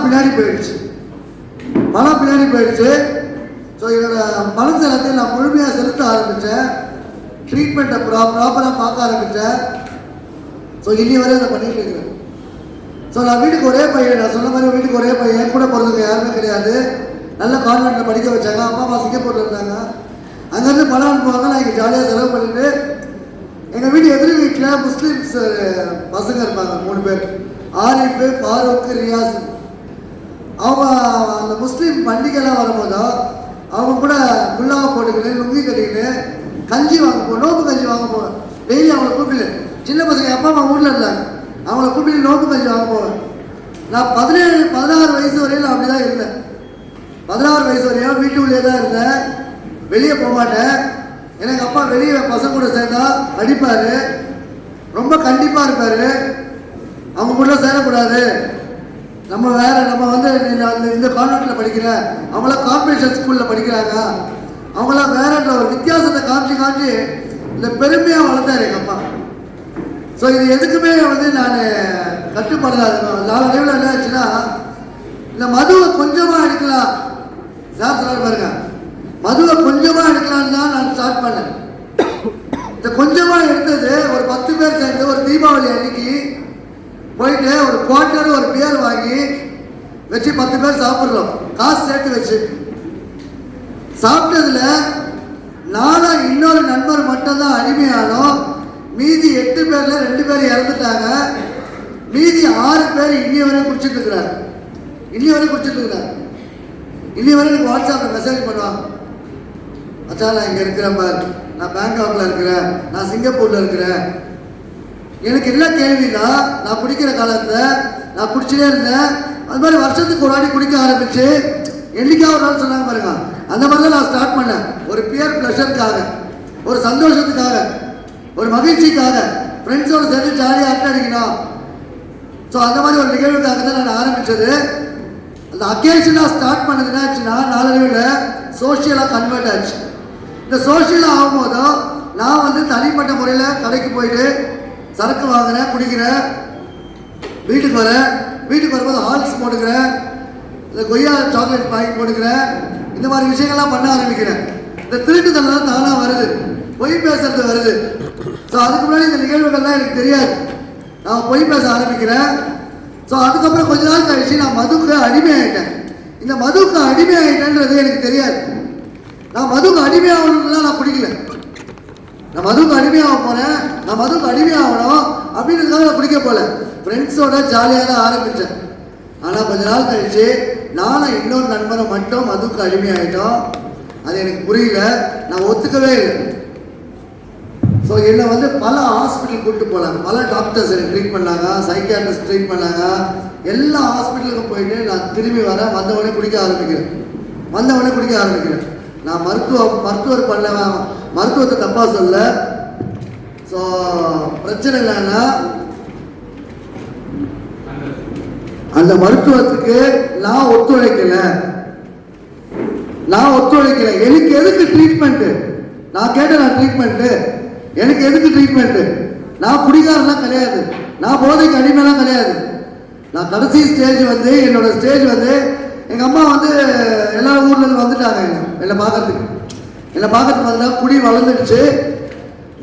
பின்னாடி போயிடுச்சு. பணம் பின்னாடி போயிடுச்சு. ஸோ என்னோட மனசு எல்லாத்தையும் நான் முழுமையாக செலுத்த ஆரம்பித்தேன். ட்ரீட்மெண்ட்டை ப்ராப்பராக பார்க்க ஆரம்பித்தேன். ஸோ இன்னி வரையும் அதை பண்ணிட்டு இருக்கிறேன். ஸோ நான் வீட்டுக்கு ஒரே பையன், நான் சொன்ன மாதிரி வீட்டுக்கு ஒரே பையன், கூட பிறந்தவங்க யாருமே கிடையாது. நல்ல கான்வென்ட்டில் படிக்க வச்சாங்க. அப்பா அம்மா சிங்கப்பூரில் இருந்தாங்க. அங்கேருந்து பணம் அனுப்புவாங்க. நான் இங்கே ஜாலியாக செலவு பண்ணிட்டு, எங்கள் வீட்டு எதிர் வீட்டில் முஸ்லீம்ஸ் பசங்க இருப்பாங்க 3 பேர், ஆரிஃபு, ஃபாரூக், ரியாஸ். அவங்க அந்த முஸ்லீம் பண்டிகைலாம் வரும்போதோ அவங்க கூட குல்லாவை போட்டுக்கிட்டு லுங்கி கட்டிக்கிட்டு கஞ்சி வாங்க போவோம், நோம்பு கஞ்சி வாங்க போவேன். டெய்லி அவங்கள கூப்பிட்டு, சின்ன பசங்க அப்பா அம்மா ஊரில் இருந்தாங்க, அவங்கள கூப்பிட்டு நோம்பு கஞ்சி வாங்க போவேன். நான் 16 வயசு வரையும் அப்படி தான் இருந்தேன். 16 வயசு வரையும் வீட்டுக்குள்ளேயே தான் இருந்தேன், வெளியே போக மாட்டேன். எனக்கு அப்பா வெளியே பசங்க கூட சேர்ந்தா அடிப்பார், ரொம்ப கண்டிப்பாக இருப்பார். அவங்க கூட சேரக்கூடாது, நம்ம வேற, நம்ம வந்து இந்த கான்வென்ட்டில் படிக்கிறேன், அவங்களாம் கார்பரேஷன் ஸ்கூலில் படிக்கிறாங்க, அவங்களாம் வேறன்ற ஒரு வித்தியாசத்தை காமிச்சு இந்த பெருமையாக வளர்த்தாரு எங்கள் அப்பா. ஸோ இது எதுக்குமே வந்து நான் கட்டுப்படலாது. நாளடைவில் என்ன ஆச்சுன்னா, இந்த மதுவை கொஞ்சமாக எடுக்கலாம் சார் சொன்னார் பாருங்க, மதுவை கொஞ்சமாக எடுக்கலான்னு தான் நான் ஸ்டார்ட் பண்ணேன். இந்த கொஞ்சமாக எடுத்தது ஒரு 10 பேர் சேர்ந்து ஒரு தீபாவளி அன்னைக்கு போயிட்டு ஒரு குவார்ட்டர் ஒரு பியர் வாங்கி வச்சு 10 பேர் சாப்பிட்றோம், காசு சேர்த்து வச்சு. சாப்பிட்டதுல நானும் இன்னொரு நண்பர் மட்டும்தான் அடிமையானோம். மீதி 8 பேர்ல 2 பேர் இறந்துட்டாங்க. மீதி 6 பேர் இன்னி வரையும் குடிச்சிட்டு இருக்கிறாங்க. இன்னி வரை எனக்கு வாட்ஸ்அப்பில் மெசேஜ் பண்ணுவாங்க, அச்சா நான் இங்கே இருக்கிறேன் பார், நான் பேங்காக்ல இருக்கிறேன், நான் சிங்கப்பூர்ல இருக்கிறேன். எனக்கு என்ன கேள்வினா, நான் குடிக்கிற காலத்தில் நான் குடிச்சிட்டே இருந்தேன். அது மாதிரி வருஷத்துக்கு ஒரு வாட்டி குடிக்க ஆரம்பிச்சு என்னைக்காவது ஒரு நாள் சொன்னாங்க பாருங்க, அந்த மாதிரி தான் நான் ஸ்டார்ட் பண்ணேன். ஒரு பியர் ப்ளஷருக்காக, ஒரு சந்தோஷத்துக்காக, ஒரு மகிழ்ச்சிக்காக, ஃப்ரெண்ட்ஸோடு சேர்ந்து ஜாலியாக அரட்டை அடிக்கணும். ஸோ அந்த மாதிரி ஒரு நிகழ்வுக்காக தான் நான் ஆரம்பித்தது. அந்த அக்கேஷனாக ஸ்டார்ட் பண்ணது என்ன ஆச்சுன்னா, நாளடைவில் சோஷியலாக கன்வெர்ட் ஆச்சு. இந்த சோஷியலாக ஆகும்போதோ நான் வந்து தனிப்பட்ட முறையில் கடைக்கு போயிட்டு சரக்கு வாங்குறேன், குடிக்கிறேன், வீட்டுக்கு வரும்போது ஹால்ஸ் போட்டுக்கிறேன், இந்த கொய்யா சாக்லேட் வாங்கி போட்டுக்கிறேன், இந்த மாதிரி விஷயங்கள்லாம் பண்ண ஆரம்பிக்கிறேன். இந்த திருட்டுதெல்லாம் தானாக வருது, பொய் பேசுறது வருது. ஸோ அதுக்கு முன்னாடி இந்த நிகழ்வுகள்லாம் எனக்கு தெரியாது, நான் பொய் பேச ஆரம்பிக்கிறேன். ஸோ அதுக்கப்புறம் கொஞ்ச நாள் கழிச்சு நான் மதுக்கு அடிமையாயிட்டேன். இந்த மதுக்கு அடிமையாயிட்டேன்றது எனக்கு தெரியாது. நான் மதுக்கு அடிமையாகணும்லாம் நான் குடிக்கல, நான் மதுக்கு அடிமையாக போகிறேன், நான் மதுக்கு அடிமையாகணும் அப்படின்றதுக்காக நான் குடிக்க போகல. ஃப்ரெண்ட்ஸோட ஜாலியாக தான் ஆரம்பித்தேன். ஆனால் கொஞ்ச நாள் கழிச்சு நானும் இன்னொரு நண்பரை மட்டும் மதுக்கு அடிமையாகிட்டோம். அது எனக்கு புரியல, நான் ஒத்துக்கவே இல்லை. ஸோ என்னை வந்து பல ஹாஸ்பிட்டல் கூப்பிட்டு போனாங்க, பல டாக்டர்ஸ் எனக்கு ட்ரீட் பண்ணாங்க, சைக்கியாட்ரிஸ்ட் ட்ரீட் பண்ணாங்க. எல்லா ஹாஸ்பிட்டலுக்கும் போயிட்டு நான் திரும்பி வரேன், வந்தவொடனே குடிக்க ஆரம்பிக்கிறேன். நான் மருத்துவர் பண்ண மருத்துவத்தை தப்பாக சொல்ல. ஸோ பிரச்சனை என்னன்னா, அந்த மருத்துவத்துக்கு நான் ஒத்துழைக்கல. எனக்கு எதுக்கு ட்ரீட்மெண்ட்டு? நான் கேட்டேன், ட்ரீட்மெண்ட்டு எனக்கு எதுக்கு ட்ரீட்மெண்ட்டு? நான் குடிகாரெல்லாம் கிடையாது, நான் போதைக்கு அடிமைலாம் கிடையாது. நான் கடைசி ஸ்டேஜ் வந்து, என்னோட ஸ்டேஜ் வந்து, எங்கள் அம்மா வந்து எல்லா ஊர்லேருந்து வந்துட்டாங்க என்னை பார்க்கறதுக்கு வந்தா குடி வளர்ந்துடுச்சு.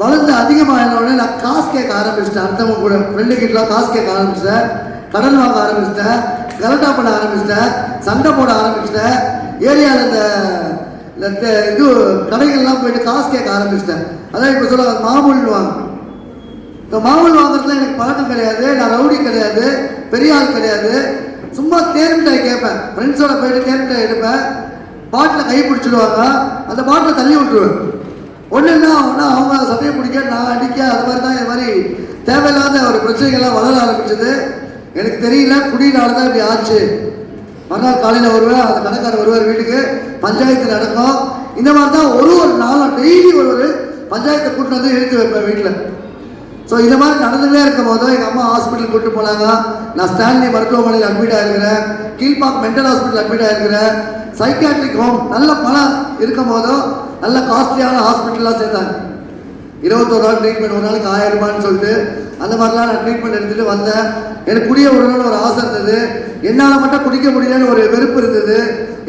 வளர்ந்து அதிகமாக உடனே நான் காசு கேட்க ஆரம்பிச்சிட்டேன். அடுத்தவங்க கூட ஃப்ரெண்டுக்கிட்டலாம் காசு கேட்க ஆரம்பிச்சிட்டேன், கடன் வாங்க ஆரம்பிச்சிட்டேன், கலட்டா பண்ண ஆரம்பிச்சிட்டேன், சண்டை போட ஆரம்பிச்சிட்டேன். ஏரியாவில் இந்த இது கடைகள்லாம் போயிட்டு காசு கேட்க ஆரம்பிச்சிட்டேன். அதான் இப்போ சொல்ல மாமூல்னு வாங்க. இந்த மாமூல் வாங்குறதுல எனக்கு பழக்கம் கிடையாது, நான் ரவுடி கிடையாது, பெரிய ஆள் கிடையாது. சும்மா தேர்மிட்டாய் கேட்பேன், ஃப்ரெண்ட்ஸோட போயிட்டு தேர்மிட்டாய் எடுப்பேன், பாட்டில் கை பிடிச்சிடுவாங்க, அந்த பாட்டில் தள்ளி விட்டுருவேன். ஒன்றுன்னா அவங்க சட்டையை பிடிக்க, நான் அடிக்க, அது மாதிரி தான் இது மாதிரி தேவையில்லாத ஒரு பிரச்சனைகள்லாம் வளர ஆரம்பிச்சது. எனக்கு தெரியல, குடியினால தான் இப்படி ஆச்சு. மறுநாள் காலையில் வருவேன், அந்த கடைக்காரர் வருவார் வீட்டுக்கு, பஞ்சாயத்து நடக்கும். இந்த மாதிரி தான் ஒரு நாளும் டெய்லி ஒரு பஞ்சாயத்தை கூட்டு வந்து இழுத்து வைப்பேன் வீட்டில். ஸோ இந்த மாதிரி நடந்துகிட்டே இருக்கும் போதும் எங்கள் அம்மா ஹாஸ்பிட்டல் கூப்பிட்டு போனாங்க. நான் ஸ்டான்லி மருத்துவமனையில் அட்மிட் ஆகிருக்கிறேன், கீழ்பாக் மென்டல் ஹாஸ்பிட்டல் அட்மிட் ஆகிருக்கிறேன், சைக்கியாட்ரிக் ஹோம் நல்ல பணம் இருக்கும் போதும் நல்ல காஸ்ட்லியான ஹாஸ்பிட்டலாக சேர்த்தாங்க. 21 நாள் ட்ரீட்மெண்ட், ஒரு நாளைக்கு 1000 ரூபான்னு சொல்லிட்டு அந்த மாதிரிலாம் நான் ட்ரீட்மெண்ட் எடுத்துகிட்டு வந்தேன். எனக்கு குடிய விடணும்னு ஒரு ஆசை இருந்தது. என்னால் மட்டும் குடிக்க முடியலன்னு ஒரு வெறுப்பு இருந்தது.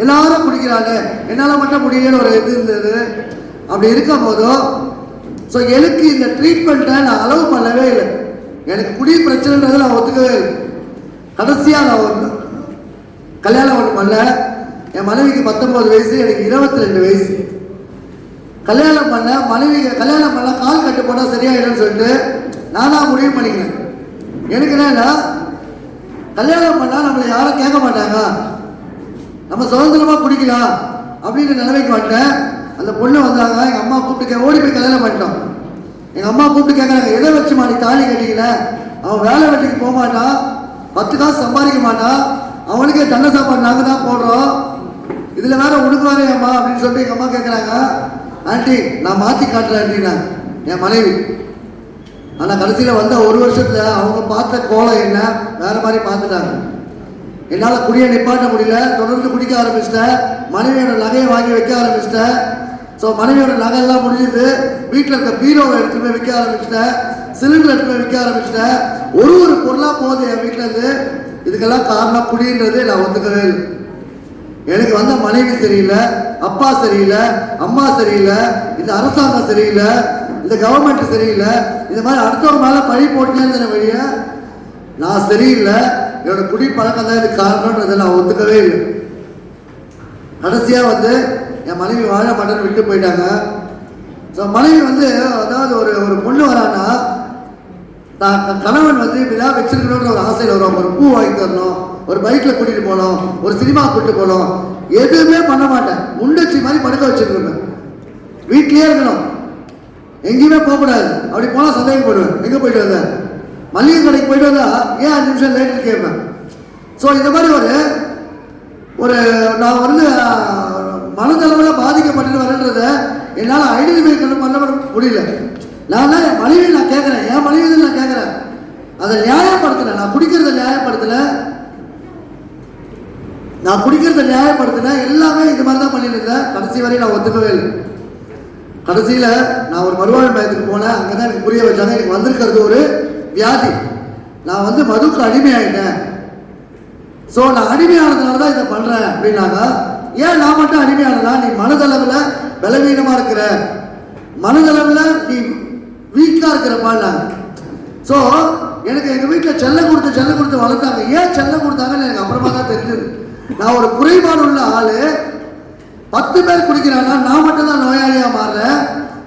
எல்லாரும் குடிக்கிறாங்க, என்னால் மட்டும் முடியலன்னு ஒரு இது இருந்தது. அப்படி இருக்கும் போதும் ஸோ எனக்கு இந்த ட்ரீட்மெண்ட்டை நான் அலோவ் பண்ணவே இல்லை. எனக்கு குடி பிரச்சனைன்றதை நான் ஒத்துக்கவே இல்லை. கடைசியாக நான் ஒரு கல்யாணம் ஒன்று பண்ணல. என் மனைவிக்கு 19 வயசு, எனக்கு 22 வயசு. கல்யாணம் பண்ண மனைவிக்கு கல்யாணம் பண்ண கால் கட்டு போட்டால் சரியாயிடும்னு சொல்லிட்டு நானாக முடிவு பண்ணிக்கிறேன். எனக்கு என்னன்னா, கல்யாணம் பண்ணால் நம்மளை யாரும் கேட்க மாட்டாங்க, நம்ம சுதந்திரமாக குடிக்கலாம் அப்படின்ற நிலைமைக்கு வந்துட்டேன். அந்த பொண்ணு வந்தாங்க, எங்கள் அம்மா கூப்பிட்டு ஓடி போய் கல்யாணம் பண்ணிட்டோம். எங்கள் அம்மா கூப்பிட்டு கேட்குறாங்க, எதை வச்சு மாடி தாலி கட்டிக்கல? அவன் வேலை வெட்டிக்கு போக மாட்டான், 10 காசு சம்பாதிக்க மாட்டான், அவனுக்கே தண்டை சாப்பாடு நாங்கள் தான் போடுறோம், இதில் வேற உடுக்குவாரே அம்மா அப்படின்னு சொல்லிட்டு எங்கள் அம்மா கேட்குறாங்க. ஆண்டி நான் மாற்றி காட்டுறேன் ஆண்டினா என் மனைவி. ஆனால் கடைசியில் வந்த 1 வருஷத்தில் அவங்க பார்த்த கோலம் என்ன வேற மாதிரி பார்த்துட்டாங்க. என்னால் குடியை நிப்பாட்ட முடியல, தொடர்ந்து குடிக்க ஆரம்பிச்சிட்டேன். மனைவியோட நகையை வாங்கி வைக்க ஆரம்பிச்சிட்டேன். ஸோ மனைவியோட நகையெல்லாம் முடிஞ்சது. வீட்டில் இருக்க பீரோவை எடுத்து போய் விற்க ஆரம்பிச்சிட்டேன், சிலிண்டர் எடுத்து போய் விற்க ஆரம்பிச்சிட்டேன். ஒரு பொருளாக போகுது என் வீட்டிலேருந்து. இதுக்கெல்லாம் காரணம் குடின்றது நான் ஒத்துக்கவே இல்லை. எனக்கு வந்த மனைவி சரியில்லை, அப்பா சரியில்லை, அம்மா சரியில்லை, இந்த அரசாங்கம் சரியில்லை, இந்த கவர்மெண்ட் சரியில்லை, இந்த மாதிரி அடுத்தவங்க மேலே பழி போட்டே இருந்த வழிய நான் சரியில்லை, என்னோட குடி பழக்கம் தான் இதுக்கு காரணம்ன்றதை நான் ஒத்துக்கவே இல்லை. கடைசியாக வந்து என் மனைவி வாழ மாட்டேன்னு விட்டு போயிட்டாங்க. ஸோ மனைவி வந்து அதாவது ஒரு பொண்ணு வரான்னா கணவன் வந்து இப்படிலாம் வச்சிருக்கணுன்ற ஒரு ஆசையில் வருவாங்க. ஒரு பூ வாங்கி தரணும், ஒரு பைக்கில் கூட்டிகிட்டு போகணும், ஒரு சினிமா கூட்டிட்டு போகணும். எதுவுமே பண்ண மாட்டேன், முண்டச்சி மாதிரி படுக்க வச்சுருக்கேன். வீட்லேயே இருக்கணும், எங்கேயுமே போகக்கூடாது. அப்படி போனால் சந்தேகப்படுவேன், எங்கே போயிட்டு வந்தேன், மளிகை கடைக்கு போயிட்டு வந்தா ஏன் 5 நிமிஷம் லேட்டு கேட்பேன். ஸோ இந்த மாதிரி ஒரு நான் வந்து மனதளவில் பாதிக்கப்பட்டு வரேன்றதை என்னால் ஐடென்டிஃபை பண்ண முடியல. நான் தான் என் மனைவி நான் கேட்குறேன், என் மனைவி தான் நான் கேட்குறேன், அதை நியாயப்படுத்தலை. நான் குடிக்கிறத நியாயப்படுத்தலை, எல்லாமே இது மாதிரி தான் பண்ணிட்டு இருந்தேன். கடைசி வரையும் நான் ஒத்துக்கவே இல்லை. கடைசியில் நான் ஒரு மறுவாழ்வு மையத்துக்கு போனேன். அங்கே தான் எனக்கு புரிய வச்சாங்க, எனக்கு வந்திருக்கிறது ஒரு வியாதி, நான் வந்து மதுக்கு அடிமையாயிட்டேன். ஸோ நான் அடிமையானதுனால தான் இதை பண்ணுறேன் அப்படின்னாங்க. ஏன் நான் மட்டும் அடிமையானதா? நீ மனதளவில் பலவீனமாக இருக்கிற, மனதளவில் நீ வீக்காக இருக்கிறப்பாங்க. ஸோ எனக்கு எங்கள் வீட்டில் செல்லம் கொடுத்து வளர்த்தாங்க. ஏன் செல்லம் கொடுத்தாங்கன்னு எனக்கு அப்புறமா தான் தெரிஞ்சது. நான் ஒரு குறைபாடு உள்ள ஆள், 10 பேர் குடிக்கிறான்னா நான் மட்டும் தான் நோயாளியாக மாறுறேன்,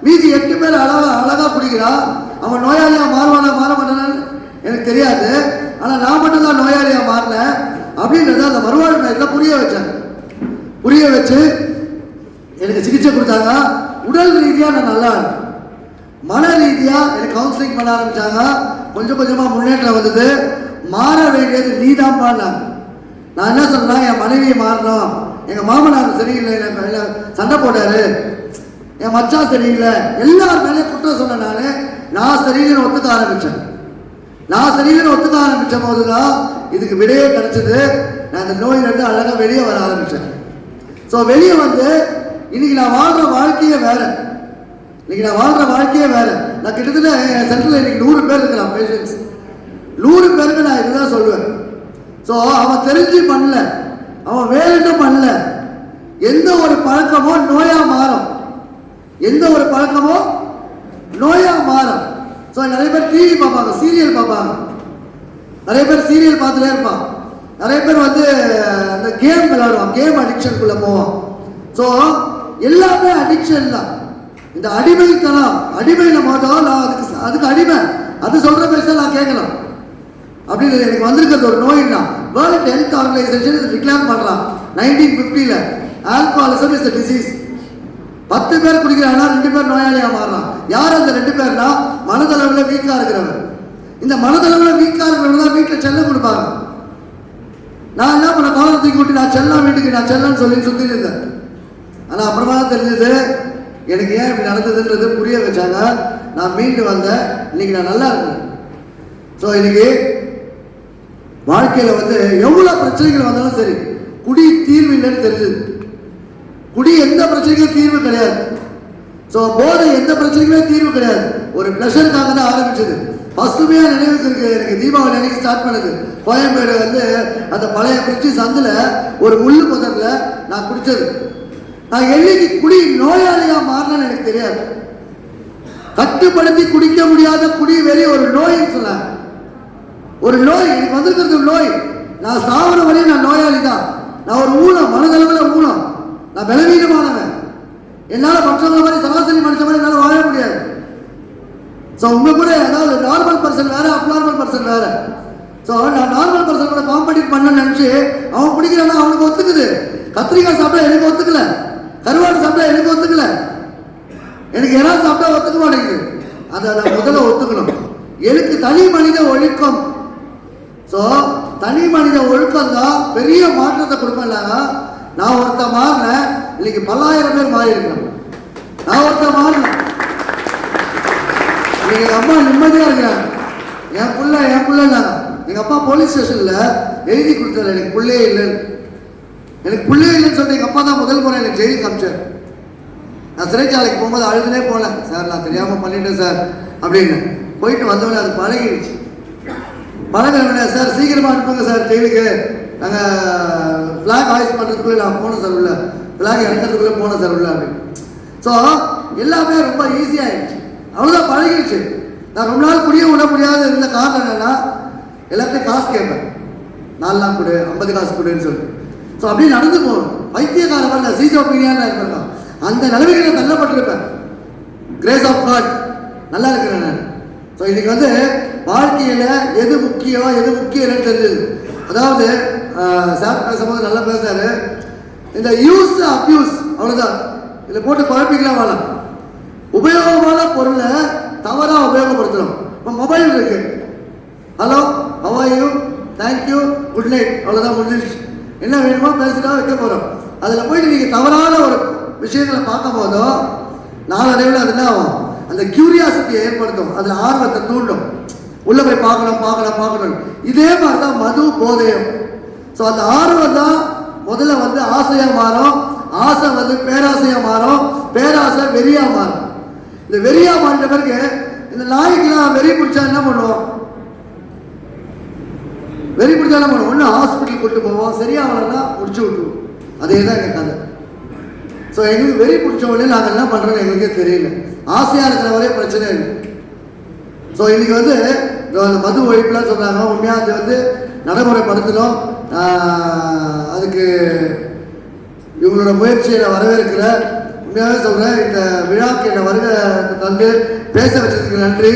மீதி 8 பேர் அழகாக குடிக்கிறான். அவன் நோயாளியாக மாற மாட்டானான்னு எனக்கு தெரியாது. ஆனால் நான் மட்டும் தான் நோயாளியாக மாறினேன் அப்படின்றத அந்த மறுவாழ்வு மையத்தில் புரிய வச்சு எனக்கு சிகிச்சை கொடுத்தாங்க. உடல் ரீதியாக நான் நல்லா இருந்தேன், மன ரீதியாக எனக்கு கவுன்சிலிங் பண்ண ஆரம்பித்தாங்க. கொஞ்சம் கொஞ்சமாக முன்னேற்றம் வந்தது. மாற வேண்டியது நீதான் பாடினாங்க. நான் என்ன சொன்னா, என் மனைவியை மாறணும், எங்கள் மாமனார் சரியில்லை, எனக்கு சண்டை போட்டாரு, என் மச்சான் சரியில்லை, எல்லார் மேலேயும் குற்றம் சொன்ன நான் சரியில்லைன்னு ஒத்துக்க ஆரம்பித்தேன். போது தான் இதுக்கு விடையே கிடைச்சது. நான் இந்த நோயிலிருந்து அழகாக வெளியே வர ஆரம்பித்தேன். ஸோ வெளியே வந்து இன்னைக்கு நான் வாழ்கிற வாழ்க்கையே வேற. நான் கிட்டத்தட்ட என் சென்டரில் இன்னைக்கு 100 பேர் இருக்கிறான் பேஷண்ட்ஸ். 100 பேருக்கு நான் இதுதான் சொல்லுவேன். ஸோ அவன் தெரிஞ்சு பண்ணல, அவன் வேலைன்னு பண்ணல. எந்த ஒரு பழக்கமோ நோயாக மாறும். ஸோ நிறைய பேர் டிவி பார்ப்பாங்க, சீரியல் பார்ப்பாங்க, நிறைய பேர் சீரியல் பார்த்துட்டே இருப்பான், நிறைய பேர் வந்து இந்த கேம் விளையாடுவான், கேம் அடிக்ஷனுக்குள்ளே போவான். ஸோ எல்லாமே அடிக்ஷன் தான். இந்த அடிமையில் மோதல் நான் அதுக்கு அடிமை, அது சொல்கிற பேச நான் கேட்கணும் அப்படின்னு எனக்கு வந்திருக்கிறது ஒரு நோய்னா. வேர்ல்ட் ஹெல்த் ஆர்கனைசேஷன் இது டிக்ளேர் பண்ணுறான் 1950. Alcoholism is the disease. 10 பேர் குடிக்கிறாங்கன்னா 2 பேர் நோயாளியாக மாறுறான். யார் அந்த 2 பேர்னா மனதளவில் வீக்காக இருக்கிறவன். இந்த மனதளவில் வீக்காக இருக்கிறவங்க தான் வீட்டில் செல்லம் கொடுப்பாங்க. நான் என்ன பண்ண காலத்துக்கு விட்டு நான் செல்லன்னு சொல்லி சுற்றி இருந்தேன். ஆனால் அப்புறமா தான் தெரிஞ்சது எனக்கு ஏன் இப்படி நடந்ததுன்றது புரிய வச்சாங்க. நான் மீண்டு வந்தேன், இன்னைக்கு நான் நல்லா இருக்கேன். ஸோ இன்னைக்கு வாழ்க்கையில் வந்து எவ்வளோ பிரச்சனைகள் வந்தாலும் சரி, குடி தீர்வு இல்லைன்னு தெரிஞ்சது. குடி எந்த பிரச்சனைக்கும் தீர்வு கிடையாது. ஸோ போதை எந்த பிரச்சனைக்குமே தீர்வு கிடையாது. ஒரு ப்ளஷருக்காக தான் ஆரம்பிச்சது. பசுமையாக நினைவுக்கு இருக்கு எனக்கு. தீபாவளி அன்னைக்கு ஸ்டார்ட் பண்ணது. கோயம்பேடு வந்து அந்த பழைய பிரிட்ஜி சந்தில் ஒரு முள்ளு முதல்ல நான் குடித்தது. நான் என்னைக்கு குடி நோயாளியாக மாறினேன்னு எனக்கு தெரியாது. கட்டுப்படுத்தி குடிக்க முடியாத குடி வெறி ஒரு நோயின்னு சொன்னாங்க. ஒரு நோய் எனக்கு வந்திருக்கிறது நோய். நான் சாவர வரையும் நான் நோயாளி தான். நான் ஒரு ஊனம், மனதளவில் ஊனம். நான் பலவீனமானவன். என்னால் மற்றவங்க மாதிரி சராசரி மனுஷன் மாதிரி என்னால் வாழ முடியாது. ஸோ உங்க கூட அதாவது நார்மல் பர்சன் வேற, அப்நார்மல் பர்சன் வேற. ஸோ நான் நார்மல் பர்சன் கூட காம்படிட் பண்ண நினச்சி அவன் பிடிக்கிறான்னா அவனுக்கு ஒத்துக்குது. கத்திரிக்காய் சாப்பிட்டா எனக்கு ஒத்துக்கல, கருவாடு சாப்பிட்டா எனக்கு ஒத்துக்கல, எனக்கு யாராவது சாப்பிட்டா ஒத்துக்க மாட்டேங்குது. அதை நான் முதல்ல ஒத்துக்கணும். எனக்கு தனி மனித ஒழுக்கம். ஸோ தனி மனித ஒழுக்கம் தான் பெரிய மாற்றத்தை கொடுப்பேன். நான் ஒருத்த மாறினேன், இன்னைக்கு பல்லாயிரம் பேர் மாறி இருக்கேன். நான் ஒருத்த மாறினேன், இன்னைக்கு எங்கள் அம்மா நிம்மதியாக இருக்கிறாங்க. என் பிள்ளை எங்கள் அப்பா போலீஸ் ஸ்டேஷனில் எழுதி கொடுத்தாரு எனக்கு பிள்ளையே இல்லைன்னு. எனக்கு பிள்ளையே இல்லைன்னு சொல்லிட்டு எங்கள் அப்பா தான் முதல் முறை எனக்கு ஜெயிலுக்கு காமிச்சார். நான் சிறைச்சாலைக்கு போகும்போது அழுதுனே போகல, சார் நான் தெரியாமல் பண்ணிட்டேன் சார் அப்படின்னு. போயிட்டு வந்தவொடனே அது பழகிடுச்சு. பழகினவனே சார் சீக்கிரமாக அனுப்புங்க சார் ஜெயிலுக்கு, நாங்கள் ஃப்ளாக் ஹாய்ஸ் பண்ணுறதுக்குள்ளே நான் போனேன் சார் உள்ள, ஃப்ளாக் இறக்கிறதுக்குள்ளே போனேன் சார் உள்ள அப்படின்னு. ஸோ எல்லாமே ரொம்ப ஈஸியாகிடுச்சு. அவ்வளோதான், பழகிடுச்சு. நான் ரொம்ப நாள் குடிய விட முடியாத இருந்த காரணம் என்னென்னா எல்லாத்தையும் காசு கேட்பேன். 4 நாள் கொடு, 50 காசு கொடுன்னு சொல்லி. ஸோ அப்படியே நடந்து போகணும். பைத்தியக்கார மாதிரி நான் சீசோபீனியாக இருப்பேன். அந்த நிலைமைக்கு நான் தள்ளப்பட்டிருப்பேன். கிரேஸ் ஆஃப் காட் நல்லா இருக்கிறேன் நான். ஸோ இன்னைக்கு வந்து வாழ்க்கையில் எது முக்கியம் எது முக்கியம் இல்லைன்னு தெரிஞ்சது. அதாவது சார் பேசும்போது நல்லா பேசுறாரு. இந்த யூஸ் அப்யூஸ் அவ்வளோதான். இதில் போட்டு குழப்பிக்கலாம் வேணாம். உபயோகமான பொருளை தவறாக உபயோகப்படுத்தணும். இப்போ மொபைல் இருக்கு, hello how are you, thank you, good night, அவ்வளோதான் முடிஞ்சிருச்சு. என்ன வேணுமோ பேசிட்டா வைக்க போகிறோம். அதில் போயிட்டு நீங்கள் தவறான ஒரு விஷயங்களை பார்க்கும் போதோ நாளடைவில் அது என்ன ஆகும், அந்த கியூரியாசிட்டியை ஏற்படுத்தும், அதில் ஆர்வத்தை தூண்டும். உள்ளே போய் பார்க்கணும். இதே மாதிரி தான் மது போதையும். ஸோ அந்த ஆர்வம் தான் முதல்ல வந்து ஆசையாக மாறும், ஆசை வந்து பேராசையாக மாறும், பேராசை வெறியாக மாறும். இந்த வெறியாக மாறின பிறகு இந்த நாய்க்கெல்லாம் வெறி பிடிச்சா என்ன பண்ணுவோம்? வெறி பிடிச்சா என்ன பண்ணுவோம்? ஒன்று ஹாஸ்பிட்டல் கூட்டு போவோம், சரியாக வரலன்னா முடிச்சு விட்டுருவோம். அதே தான் எங்கள் கதை. ஸோ எங்களுக்கு வெறி பிடிச்ச உடனே நாங்கள் என்ன பண்ணுறோன்னு எங்களுக்கே தெரியல. ஆசையாக இருக்கிற வரையே பிரச்சனை இல்லை. ஸோ இன்னைக்கு வந்து மது ஒழிப்புலாம் சொல்கிறாங்க. உண்மையாக அது வந்து நடைமுறைப்படுத்தணும். அதுக்கு இவங்களோட முயற்சியை நான் வரவேற்கிற. உண்மையாகவே சொல்கிறேன், இந்த விழாக்கு என்னை வருகை தந்து பேச வச்சதுக்கு நன்றி.